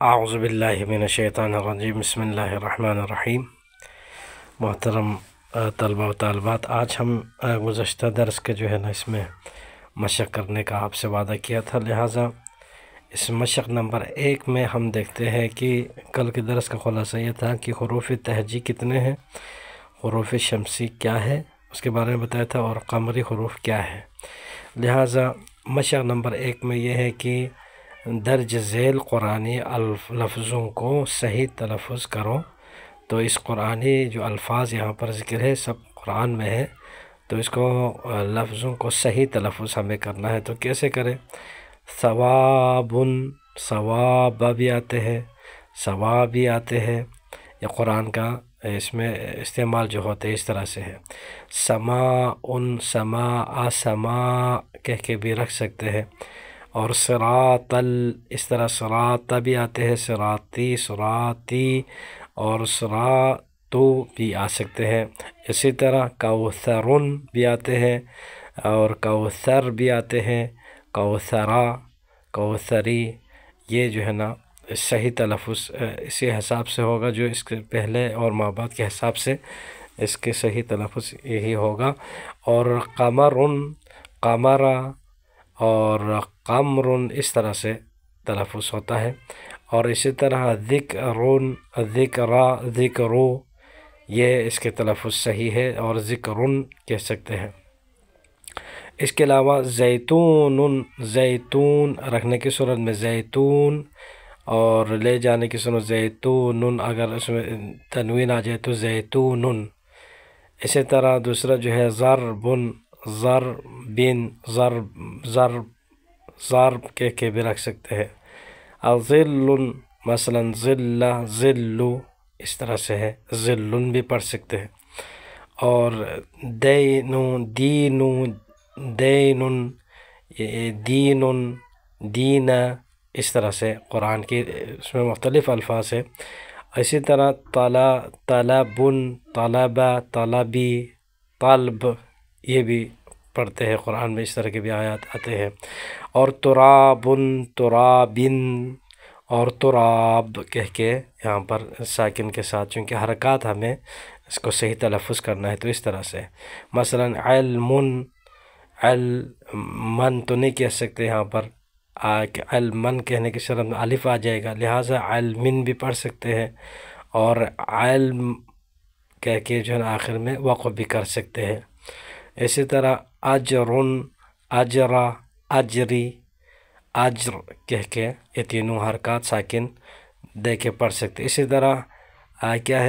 اعوذ باللہ من الشیطان الرجیم بسم اللہ الرحمن الرحیم۔ محترم طلبہ و طالبات، آج ہم گزشتہ درس کے اس میں مشق کرنے کا آپ سے وعدہ کیا تھا، لہٰذا اس مشق نمبر 1 میں ہم دیکھتے ہیں کہ کل کے درس کا خلاصہ یہ تھا کہ حروف تہجی کتنے ہیں، حروف شمسی کیا ہے اس کے بارے میں بتایا تھا، اور قمری حروف کیا ہے۔ لہٰذا مشق نمبر 1 میں یہ ہے کہ درج ذیل قرآنی لفظوں کو صحیح تلفظ کرو۔ تو اس قرآنی جو الفاظ یہاں پر ذکر ہے سب قرآن میں ہے، تو اس کو لفظوں کو صحیح تلفظ ہمیں کرنا ہے۔ تو کیسے کریں؟ ثوابن، ثواب بھی آتے ہیں، ثواب بھی آتے ہیں، یہ قرآن کا اس میں استعمال جو ہوتے ہیں اس طرح سے ہے۔ سماء، سماء، سماء کہہ کے بھی رکھ سکتے ہیں، اور صراط اس طرح صراط بھی آتے ہیں، صراطی، صراطی، اور صراطو بھی آ سکتے ہیں۔ اسی طرح کوثرن بھی آتے ہیں، اور کوثر بھی آتے ہیں، کوثرا، کوثری۔ یہ صحیح تلفظ اسی حساب سے ہوگا جو اس کے پہلے اور ما بعد کے حساب سے اس کے صحیح تلفظ یہی ہوگا۔ اور قمرن، قمرا، اور قمرن اس طرح سے تلفظ ہوتا ہے۔ اور اسی طرح ذکرن، ذکرا، ذکرو، یہ اس کے تلفظ صحیح ہے، اور ذکرن کہہ سکتے ہیں۔ اس کے علاوہ زیتون، زیتون رکھنے کی صورت میں زیتون، اور لے جانے کی صورت زیتون، اگر اس میں تنوین آ جائے تو زیتون۔ اسی طرح دوسرا ضربن، ضربن، ضرب، ضرب کہہ کے بھی رکھ سکتے ہیں۔ ظل، مثلا ظلہ، ظلو اس طرح سے ہے، ظلن بھی پڑھ سکتے ہیں۔ اور دینو، دینو، دینن، دینن، دینا، اس طرح سے قرآن کی اس میں مختلف الفاظ ہیں۔ اسی طرح طلبن، طلبہ، طلبی، طلب، یہ بھی پڑھتے ہیں قرآن میں، اس طرح کے بھی آیات آتے ہیں۔ اور ترابن، ترابن، اور تراب کہہ کے یہاں پر ساکن کے ساتھ، چونکہ حرکات ہمیں اس کو صحیح تلفظ کرنا ہے تو اس طرح سے۔ مثلا علمن، علمن تو نہیں کہہ سکتے یہاں پر، علمن کہنے کی صورت میں الف آ جائے گا، لہٰذا علمن بھی پڑھ سکتے ہیں، اور علم کہہ کے آخر میں وقف بھی کر سکتے ہیں۔ اسی طرح اجرن، اجرا، اجری، اجر کہہ کے یہ تینوں حرکات ساکن دے کے پڑھ سکتے۔ اسی طرح کیا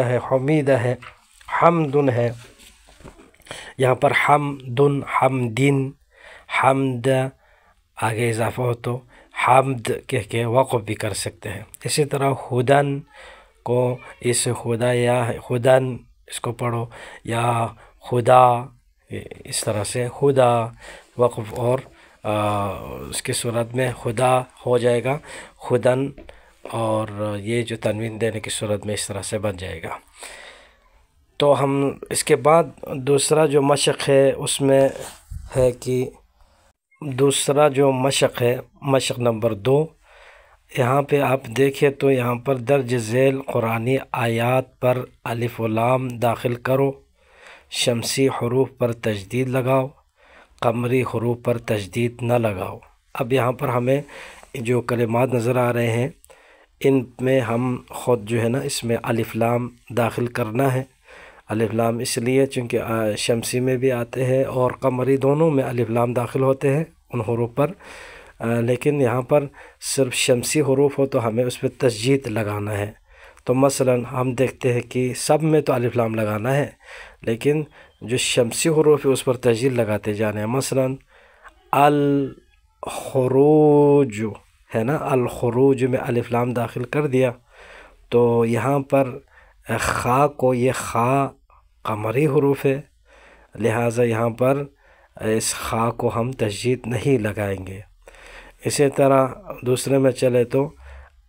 ہے حمیدہ ہے، حمدن ہے، یہاں پر حمدن، حمدن، حمد آگے اضافہ ہو تو حمد کہہ کے وقف بھی کر سکتے ہیں۔ اسی طرح ہدن کو اس خدا یا خدن اس کو پڑھو، یا خدا، اس طرح سے خدا وقف، اور اس کی صورت میں خدا ہو جائے گا خدن، اور یہ جو تنوین دینے کی صورت میں اس طرح سے بن جائے گا۔ تو ہم اس کے بعد دوسرا جو مشق ہے اس میں ہے کہ دوسرا جو مشق ہے، مشق نمبر 2، یہاں پہ آپ دیکھیں تو یہاں پر درج ذیل قرآنی آیات پر الف و لام داخل کرو، شمسی حروف پر تجدید لگاؤ، قمری حروف پر تجدید نہ لگاؤ۔ اب یہاں پر ہمیں جو کلمات نظر آ رہے ہیں ان میں ہم خود اس میں الف لام داخل کرنا ہے۔ الف لام اس لیے چونکہ شمسی میں بھی آتے ہیں اور قمری دونوں میں الف لام داخل ہوتے ہیں ان حروف پر، لیکن یہاں پر صرف شمسی حروف ہو تو ہمیں اس پہ تجدید لگانا ہے۔ تو مثلا ہم دیکھتے ہیں کہ سب میں تو الف لام لگانا ہے، لیکن جو شمسی حروف ہے اس پر تجدید لگاتے جانے ہیں۔ مثلا الخروج ہے نا، الخروج میں الف لام داخل کر دیا تو یہاں پر خا کو، یہ خا قمری حروف ہے، لہٰذا یہاں پر اس خا کو ہم تجدید نہیں لگائیں گے۔ اسی طرح دوسرے میں چلے تو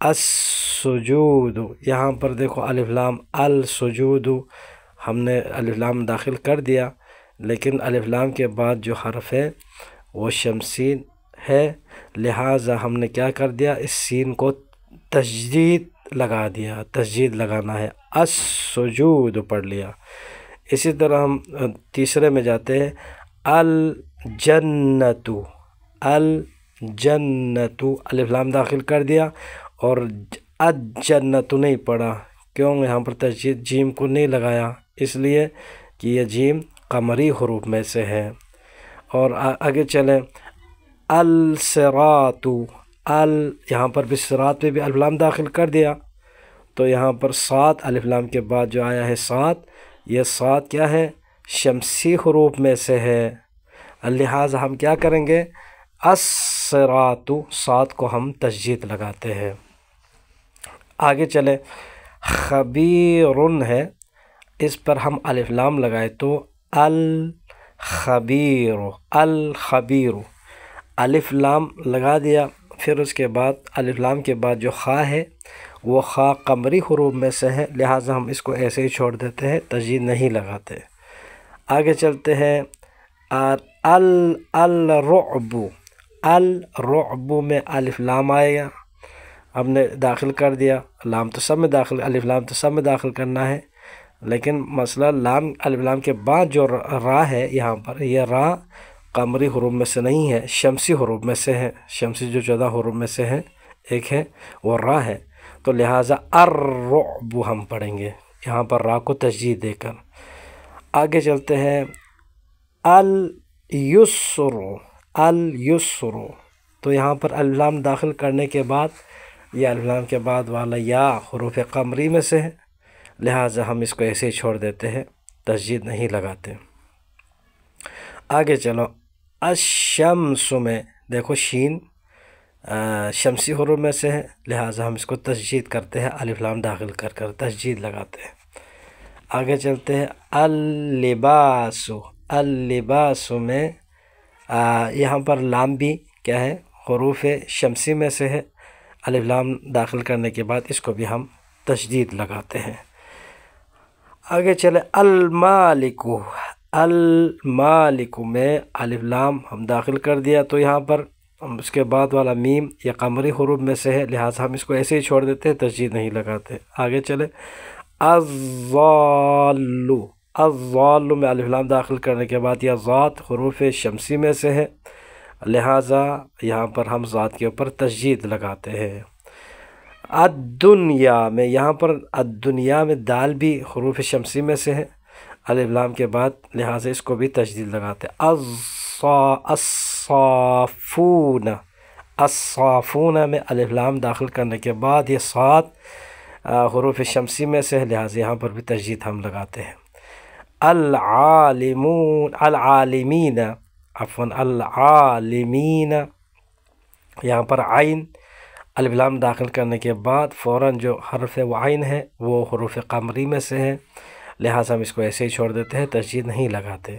السجود، یہاں پر دیکھو الف لام، السجود ہم نے الف لام داخل کر دیا، لیکن الف لام کے بعد جو حرف ہے وہ شمسی ہے، لہٰذا ہم نے کیا کر دیا، اس سین کو تشدید لگا دیا، تشدید لگانا ہے، السجود پڑھ لیا۔ اسی طرح ہم تیسرے میں جاتے ہیں، الجنت، الجنت الف لام داخل کر دیا اور الجنت نہیں پڑھا، کیوں؟ یہاں پر تشدید جیم کو نہیں لگایا، اس لیے کہ یہ جیم قمری حروف میں سے ہے۔ اور آگے چلیں، الصراط، یہاں پر بھی صراط پہ بھی الف لام داخل کر دیا، تو یہاں پر صاد الف لام کے بعد جو آیا ہے صاد، یہ صاد کیا ہے؟ شمسی حروف میں سے ہے، لہٰذا ہم کیا کریں گے، الصراط، صاد کو ہم تشدید لگاتے ہیں۔ آگے چلے، خبیر ہے، اس پر ہم الف لام لگائے تو الخبیر، الخبیر الف لام لگا دیا، پھر اس کے بعد الف لام کے بعد جو خا ہے وہ خا قمری حروف میں سے ہے، لہٰذا ہم اس کو ایسے ہی چھوڑ دیتے ہیں، تشدید نہیں لگاتے۔ آگے چلتے ہیں، الرعب، الرعب میں الف لام آئے گا، ہم نے داخل کر دیا، لام تو سب میں داخل، الف لام تو سب میں داخل کرنا ہے، لیکن مسئلہ لام الف لام کے بعد جو را ہے یہاں پر، یہ را قمری حروف میں سے نہیں ہے، شمسی حروف میں سے ہے، شمسی جو 14 حروف میں سے ہے ایک ہے وہ را ہے، تو لہٰذا الرعب ہم پڑھیں گے یہاں پر را کو تشدید دے کر۔ آگے چلتے ہیں، الیسر، الیسر، تو یہاں پر الف لام داخل کرنے کے بعد یہ الف لام کے بعد والا یا حروف قمری میں سے ہے، لہٰذا ہم اس کو ایسے ہی چھوڑ دیتے ہیں، تشدید نہیں لگاتے۔ آگے چلو، الشمس میں دیکھو شین شمسی حروف میں سے ہے، لہٰذا ہم اس کو تشدید کرتے ہیں، الف لام داخل کر کر تشدید لگاتے ہیں۔ آگے چلتے ہیں، اللباس، اللباس میں یہاں پر لام بھی کیا ہے، حروف شمسی میں سے ہے، الف لام داخل کرنے کے بعد اس کو بھی ہم تشدید لگاتے ہیں۔ آگے چلے، المالک، المالک میں الف لام ہم داخل کر دیا، تو یہاں پر اس کے بعد والا میم یہ قمری حروف میں سے ہے، لہٰذا ہم اس کو ایسے ہی چھوڑ دیتے ہیں، تشدید نہیں لگاتے۔ آگے چلے، الضال، الضال میں الف لام داخل کرنے کے بعد یہ ذات حروف شمسی میں سے ہے، لہٰذا یہاں پر ہم ذات کے اوپر تشدید لگاتے ہیں۔ الدنیا میں، یہاں پر الدنیا میں دال بھی حروف شمسی میں سے ہے، الف لام کے بعد، لہٰذا اس کو بھی تشدید لگاتے ہیں۔ الصافون، الصافون میں الف لام داخل کرنے کے بعد یہ صاد حروف شمسی میں سے ہے، لہٰذا یہاں پر بھی تشدید ہم لگاتے ہیں۔ العالمون، العالمین، عفواً العالمین، یہاں پر عین الف لام داخل کرنے کے بعد فوراً جو حرف وہ عین ہے وہ حروف قمری میں سے ہے، لہٰذا ہم اس کو ایسے ہی چھوڑ دیتے ہیں، تشدید نہیں لگاتے۔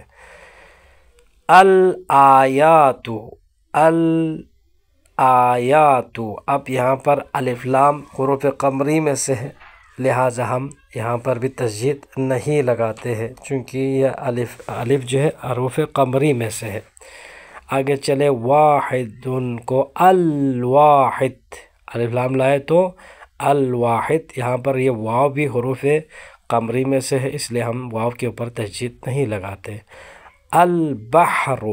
الآیات، الآیات، اب یہاں پر الف لام حروف قمری میں سے ہے، لہٰذا ہم یہاں پر بھی تشدید نہیں لگاتے ہیں، چونکہ یہ الف جو ہے حروف قمری میں سے ہے۔ آگے چلے، واحد کو الواحد الف لام لائے تو الواحد، یہاں پر یہ واو بھی حروف قمری میں سے ہے، اس لیے ہم واو کے اوپر تشدید نہیں لگاتے۔ البحر،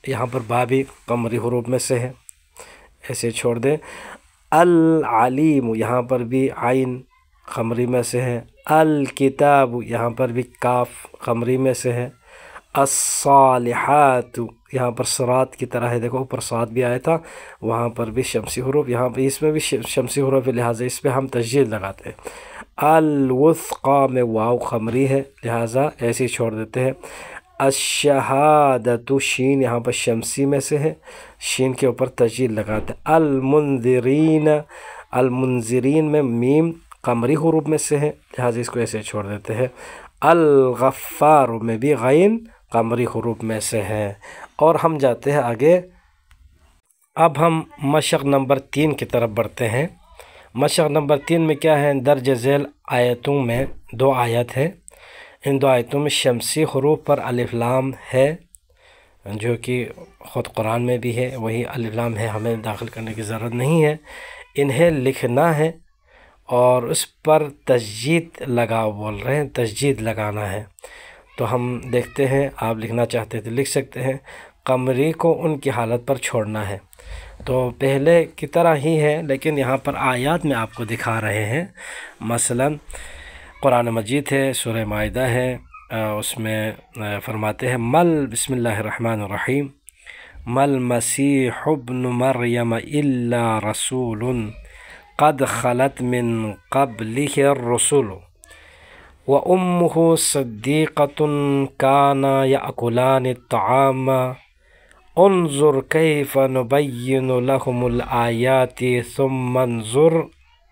یہاں پر با بھی قمری حروف میں سے ہے، ایسے چھوڑ دیں۔ العلیم، یہاں پر بھی عین قمری میں سے ہے۔ الکتاب، یہاں پر بھی کاف قمری میں سے ہے۔ الصالحات، یہاں پر صراط کی طرح ہے، دیکھو اوپر صاد بھی آیا تھا، وہاں پر بھی شمسی حروف، یہاں پہ اس میں بھی شمسی حروف، لہٰذا اس پہ ہم تشدید لگاتے ہیں۔ الوثقی میں واو قمری ہے، لہٰذا ایسے ہی چھوڑ دیتے ہیں۔ الشہادۃ، شین یہاں پر شمسی میں سے ہے، شین کے اوپر تشدید لگاتے ہیں۔ المنذرین، المنذرین میں میم قمری حروف میں سے ہے، لہٰذا اس کو ایسے چھوڑ دیتے ہیں۔ الغفار میں بھی غین قمری حروف میں سے ہے۔ اور ہم جاتے ہیں آگے، اب ہم مشق نمبر 3 کی طرف بڑھتے ہیں۔ مشق نمبر 3 میں کیا ہے، درج ذیل آیتوں میں 2 آیت ہے، ان 2 آیتوں میں شمسی حروف پر الف لام ہے، جو کہ خود قرآن میں بھی ہے وہی الف لام ہے، ہمیں داخل کرنے کی ضرورت نہیں ہے، انہیں لکھنا ہے اور اس پر تشدید بول رہے ہیں، تشدید لگانا ہے۔ تو ہم دیکھتے ہیں، آپ لکھنا چاہتے تو لکھ سکتے ہیں، قمری کو ان کی حالت پر چھوڑنا ہے۔ تو پہلے کی طرح ہی ہے، لیکن یہاں پر آیات میں آپ کو دکھا رہے ہیں۔ مثلا قرآن مجید ہے، سورہ مائدہ ہے، اس میں فرماتے ہیں بسم اللہ الرحمن الرحیم مل مسیح ابن مریم الا رسول قد خلت من قبله الرسل وامه صدیقة كانا يأكلان الطعام انظر كيف نبين لهم الآيات ثم انظر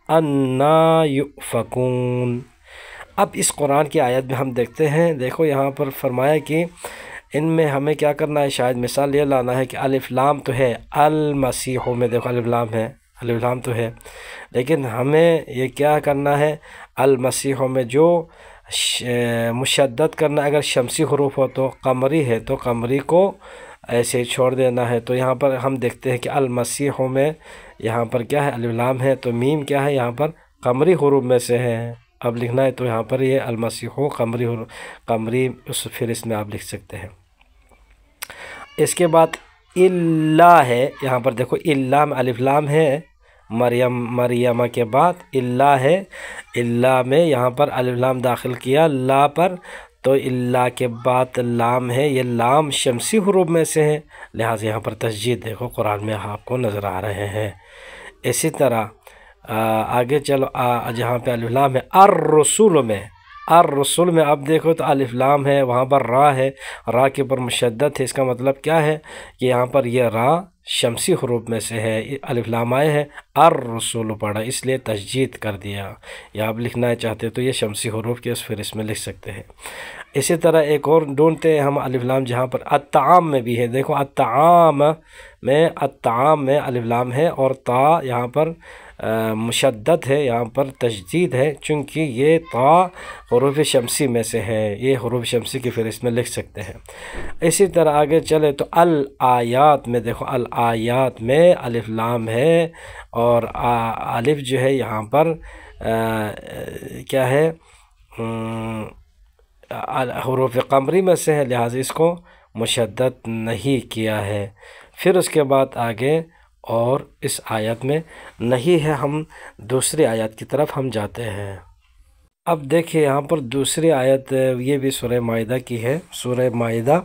أنا يؤفكون۔ اب اس قرآن کی آیت میں ہم دیکھتے ہیں، دیکھو یہاں پر فرمایا کہ ان میں ہمیں کیا کرنا ہے، شاید مثال یہ لانا ہے کہ الف لام تو ہے، المسیح میں دیکھو الف لام ہے، الف لام تو ہے، لیکن ہمیں یہ کیا کرنا ہے، المسیح میں جو مشدد کرنا، اگر شمسی حروف ہو تو قمری ہے تو قمری کو ایسے چھوڑ دینا ہے۔ تو یہاں پر ہم دیکھتے ہیں کہ المسیح میں یہاں پر کیا ہے، الف لام ہے، تو میم کیا ہے، یہاں پر قمری حروف میں سے ہے، اب لکھنا ہے تو یہاں پر یہ المسیح قمری پھر اس میں آپ لکھ سکتے ہیں۔ اس کے بعد اللہ ہے، یہاں پر دیکھو اللہ میں الف لام ہے، مریمہ کے بعد اللہ ہے، اللہ میں یہاں پر الف لام داخل کیا لا پر، تو اللہ کے بعد لام ہے، یہ لام شمسی حروف میں سے ہے، لہٰذا یہاں پر تشدید دیکھو قرآن میں آپ کو نظر آ رہے ہیں۔ اسی طرح آگے چلو، جہاں پہ الف لام ہے الرسول میں اب دیکھو تو الف لام ہے، وہاں پر را ہے، را کے اوپر مشدد ہے، اس کا مطلب کیا ہے کہ یہاں پر یہ را شمسی حروف میں سے ہے، الف لام آئے ہے، الرسول پڑھا، اس لیے تشدید کر دیا، یا آپ لکھنا چاہتے تو یہ شمسی حروف کے پھر اس میں لکھ سکتے ہیں۔ اسی طرح ایک اور ڈھونڈتے ہیں ہم الف لام، جہاں پر الطعام میں بھی ہے، دیکھو الطعام میں الف لام ہے اور تا یہاں پر مشدد ہے، یہاں پر تشدید ہے، چونکہ یہ تا حروف شمسی میں سے ہے، یہ حروف شمسی کی پھر اس میں لکھ سکتے ہیں۔ اسی طرح آگے چلے تو الآیات میں دیکھو، الآیات میں الف لام ہے اور الف جو ہے یہاں پر کیا ہے، حروف قمری میں سے ہے، لہٰذا اس کو مشدد نہیں کیا ہے۔ پھر اس کے بعد آگے اور اس آیت میں نہیں ہے، ہم دوسری آیت کی طرف ہم جاتے ہیں۔ اب دیکھیں یہاں پر دوسری آیت، یہ بھی سورہ مائدہ کی ہے، سورہ مائدہ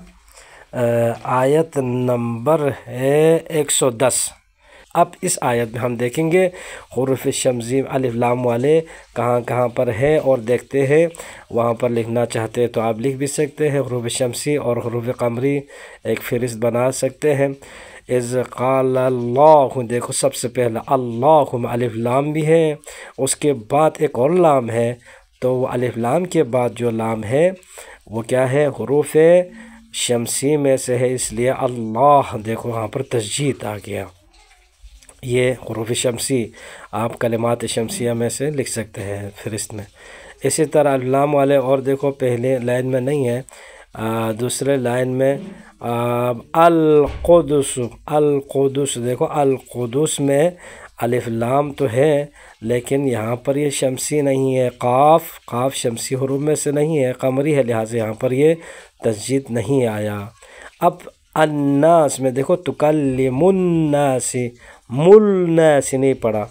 آیت نمبر ہے 110۔ اب اس آیت میں ہم دیکھیں گے حروف شمسی الف لام والے کہاں پر ہے، اور دیکھتے ہیں وہاں پر لکھنا چاہتے ہیں تو آپ لکھ بھی سکتے ہیں، حروف شمسی اور حروف قمری ایک فہرست بنا سکتے ہیں۔ اذ قال اللہ، دیکھو سب سے پہلا اللہ میں الف لام بھی ہے، اس کے بعد ایک اور لام ہے، تو وہ الف لام کے بعد جو لام ہے وہ کیا ہے، حروف شمسی میں سے ہے، اس لیے اللہ، دیکھو وہاں پر تشدید آ گیا، یہ حروف شمسی آپ کلمات شمسیہ میں سے لکھ سکتے ہیں فہرست میں۔ اسی طرح الف لام والے اور دیکھو پہلے لائن میں نہیں ہے، دوسرے لائن میں القدس دیکھو القدس میں الف لام تو ہے لیکن یہاں پر یہ شمسی نہیں ہے، قاف شمسی حروف میں سے نہیں ہے، قمری ہے، لہٰذا یہاں پر یہ تشدید نہیں آیا۔ اب الناس میں دیکھو تکلم الناس، ملناس نہیں پڑھا،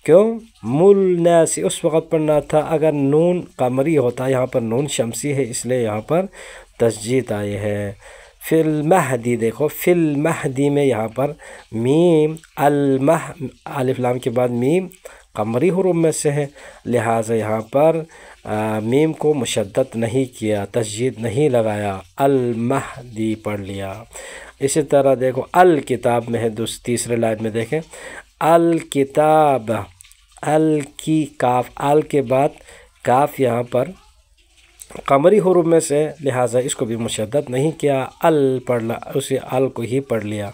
کیوں؟ ملناس اس وقت پڑھنا تھا اگر نون قمری ہوتا، یہاں پر نون شمسی ہے، اس لیے یہاں پر تشدید آئی ہے۔ فی المہدی، دیکھو فی المہدی میں یہاں پر میم الف لام کے بعد میم قمری حروف میں سے ہے، لہٰذا یہاں پر میم کو مشدد نہیں کیا، تشدید نہیں لگایا، المہدی پڑھ لیا۔ اسی طرح دیکھو الکتاب میں ہے، تیسرے لائن میں دیکھیں الکتاب، کی کاف، ال کے بعد کاف یہاں پر قمری حروف میں سے، لہٰذا اس کو بھی مشدد نہیں کیا، پڑھنا اسی ال کو ہی پڑھ لیا۔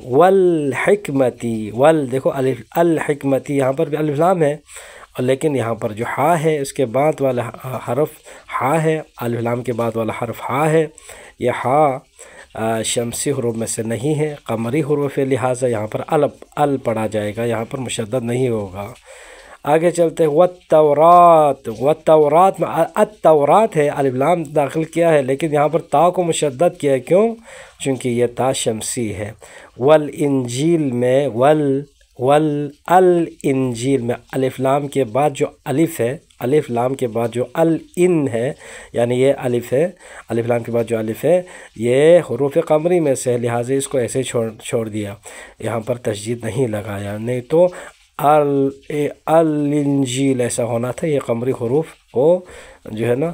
والحکمتی، دیکھو الحکمتی یہاں پر بھی الف لام ہے، لیکن یہاں پر جو ہا ہے اس کے بعد والا حرف ہا ہے، الف لام کے بعد والا حرف ہا ہے، یہ ہا شمسی حروف میں سے نہیں ہے، قمری حروف ہے، لہٰذا یہاں پر ال پڑھا جائے گا، یہاں پر مشدد نہیں ہوگا۔ آگے چلتے ہیں والتورات، والتورات میں التورات ہے، الف لام داخل کیا ہے، لیکن یہاں پر تا کو مشدد کیا ہے، کیوں؟ چونکہ یہ تا شمسی ہے۔ والانجیل میں الانجیل میں الف لام کے بعد جو الف ہے، الف لام کے بعد جو الان ہے، یعنی یہ الف ہے، الف لام کے بعد جو الف ہے یہ حروف قمری میں سے ہے، لہٰذا اس کو ایسے چھوڑ دیا، یہاں پر تشدید نہیں لگایا، نہیں تو الانجیل ایسا ہونا تھا، یہ قمری حروف کو جو ہے نا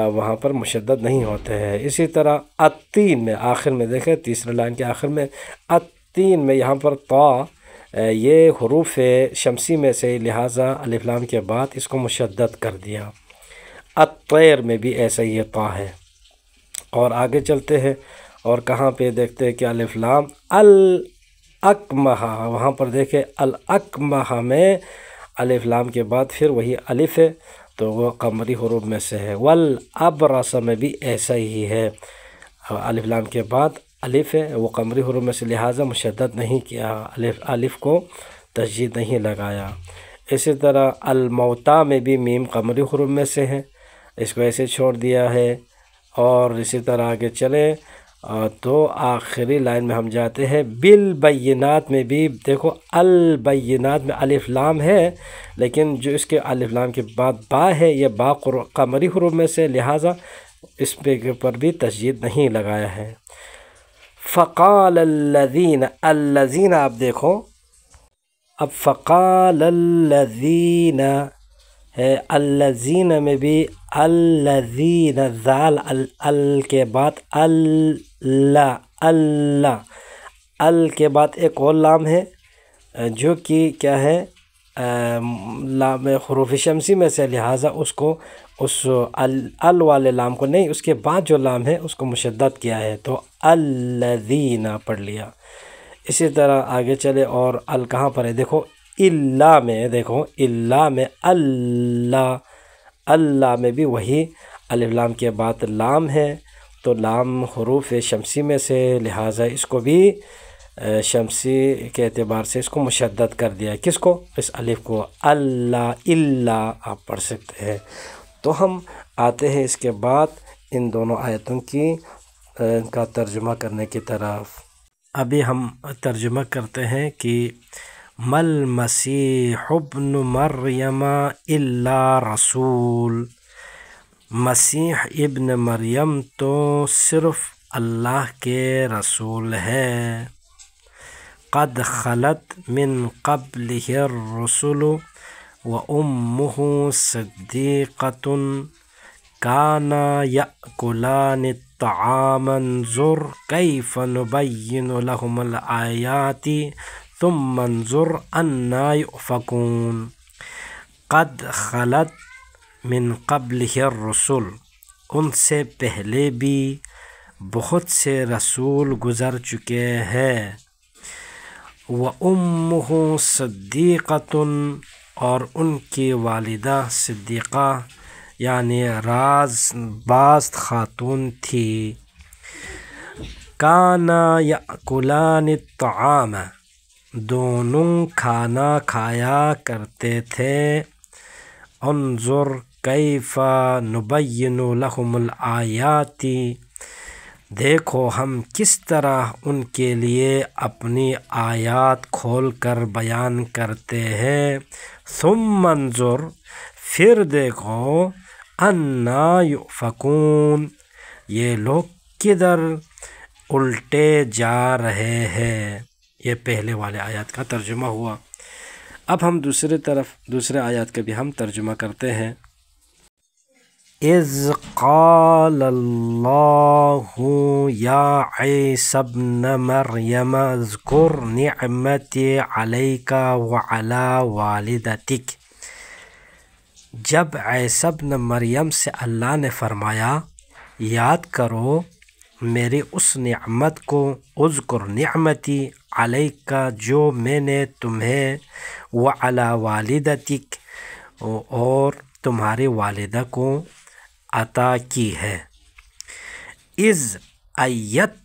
وہاں پر مشدد نہیں ہوتے ہیں۔ اسی طرح التین میں آخر میں دیکھیں، تیسرے لائن کے آخر میں التین میں یہاں پر طا یہ حروف شمسی میں سے، لہٰذا الف لام کے بعد اس کو مشدد کر دیا۔ الطیر میں بھی ایسا ہی طا ہے۔ اور آگے چلتے ہیں اور کہاں پہ دیکھتے ہیں کہ الف لام الاکمہ، وہاں پر دیکھیں الاکمہ میں الف لام کے بعد پھر وہی الف ہے، تو وہ قمری حروف میں سے ہے۔ والابرص میں بھی ایسا ہی ہے، الف لام کے بعد الف ہے، وہ قمری حروف میں سے، لہٰذا مشدد نہیں کیا، الف کو تشدید نہیں لگایا۔ اسی طرح الموتا میں بھی میم قمری حروف میں سے ہے، اس کو ایسے چھوڑ دیا ہے۔ اور اسی طرح آگے چلیں تو آخری لائن میں ہم جاتے ہیں بالبینات میں بھی دیکھو، البینات میں الف لام ہے، لیکن جو اس کے الف لام کے بعد با ہے، یہ با قمری حروف میں سے، لہٰذا اس پہ پر بھی تشدید نہیں لگایا ہے۔ فقال الذین آپ دیکھو، اب فقال الذین ہے، الذین میں بھی الذین ذال ال کے بعد ال کے بعد ایک اور لام ہے جو کہ کیا ہے، لام حروف شمسی میں سے، لہٰذا اس کو اس ال والے لام کو نہیں، اس کے بعد جو لام ہے اس کو مشدد کیا ہے، تو الذین پڑھ لیا۔ اسی طرح آگے چلے اور ال کہاں پر ہے، دیکھو اللہ میں، دیکھو اللہ میں اللہ میں بھی وہی الف لام کے بعد لام ہے، تو لام حروف شمسی میں سے، لہٰذا اس کو بھی شمسی کے اعتبار سے اس کو مشدد کر دیا، کس کو؟ اس الف کو، اللہ آپ پڑھ سکتے ہیں۔ تو ہم آتے ہیں اس کے بعد ان دونوں آیتوں کی کا ترجمہ کرنے کی طرف۔ ابھی ہم ترجمہ کرتے ہیں کہ مل مسیح ابن مریم الا رسول، مسیح ابن مریم تو صرف اللہ کے رسول ہے، قد خلت من قبلہ الرسل وامہ صدیقۃ کانا یأکلان الطعام انظر کیف نبین لہم الآیات ثم انظر انا یؤفکون۔ قد خلت من قبلہ الرسل، ان سے پہلے بھی بہت سے رسول گزر چکے ہیں، وَأُمُّهُ صَدِّيقَةٌ، اور ان کی والدہ صدیقہ یعنی راز باز خاتون تھی، کانا یأکلان الطعام، دونوں کھانا کھایا کرتے تھے، انظر کیف نبین لہم الآیات، دیکھو ہم کس طرح ان کے لیے اپنی آیات کھول کر بیان کرتے ہیں، ثم انظر، پھر دیکھو، انا یؤفکون، یہ لوگ کدھر الٹے جا رہے ہیں۔ یہ پہلے والے آیات کا ترجمہ ہوا۔ اب ہم دوسرے آیات کا بھی ہم ترجمہ کرتے ہیں۔ اذ قال اللہ یا عیسی ابن مریم اذکر نعمتی علیک وعلی والدتک، جب عیسی ابن مریم سے اللہ نے فرمایا یاد کرو میری اس نعمت کو، اذکر نعمتی علیک، جو میں نے تمہیں، وعلی والدتک، اور تمہاری والدہ کو عطا کی ہے، اذ